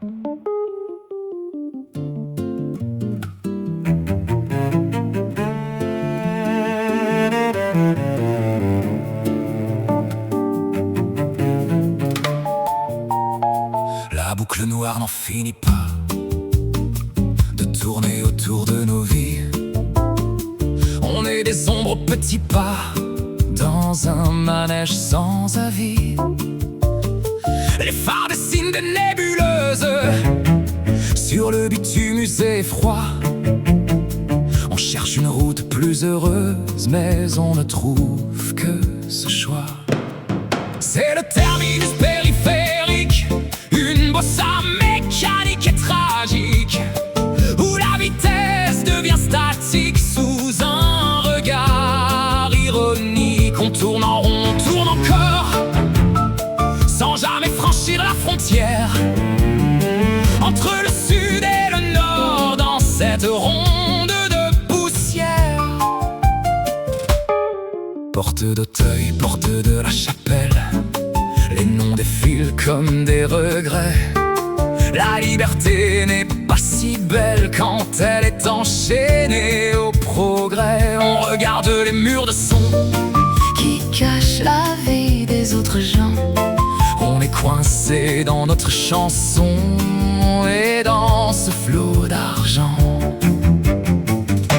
La boucle noire n'en finit pas de tourner autour de nos vies. On est des ombres aux petits pas dans un manège sans avis. Les phares dessinent des nébuleuses sur le bitume usé et froid. On cherche une route plus heureuse, mais on ne trouve que ce choix. C'est le terminus périphérique, une bossa mécanique et tragique, où la vitesse devient statique sous un regard ironique. On tourne en rond, on tourne encore, sans jamais franchir la frontière entre le sud et le nord, dans cette ronde de poussière. Porte d'Auteuil, porte de la Chapelle, les noms défilent comme des regrets. La liberté n'est pas si belle quand elle est enchaînée au progrès. On regarde les murs de son qui cachent la vie des autres gens. On est coincé dans notre chanson et dans ce flot d'argent.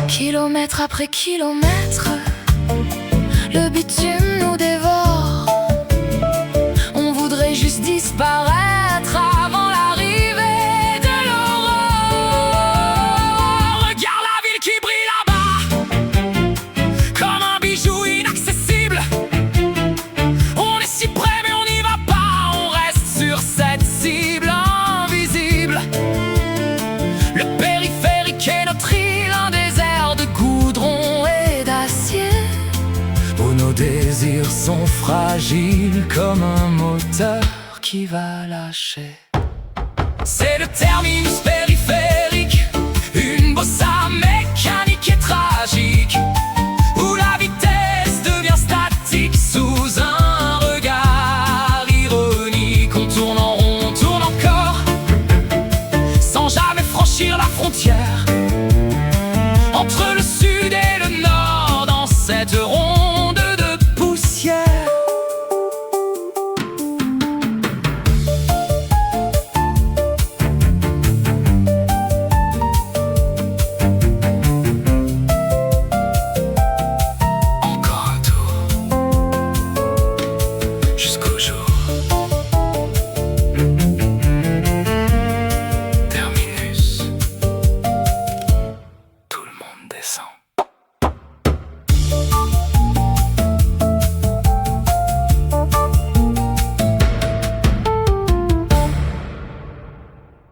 Kilomètre après kilomètre, le bitume nous dévore. On voudrait juste disparaître avant l'arrivée de l'aurore. Regarde la ville qui brille là-bas, comme un bijou inaccessible. On est si près mais on n'y va pas, on reste sur cette cible invisible. Le périphérique est notre île, un désert de goudron et d'acier, où nos désirs sont fragiles comme un moteur qui va lâcher. C'est le terminus périphérique, une bossa mécanique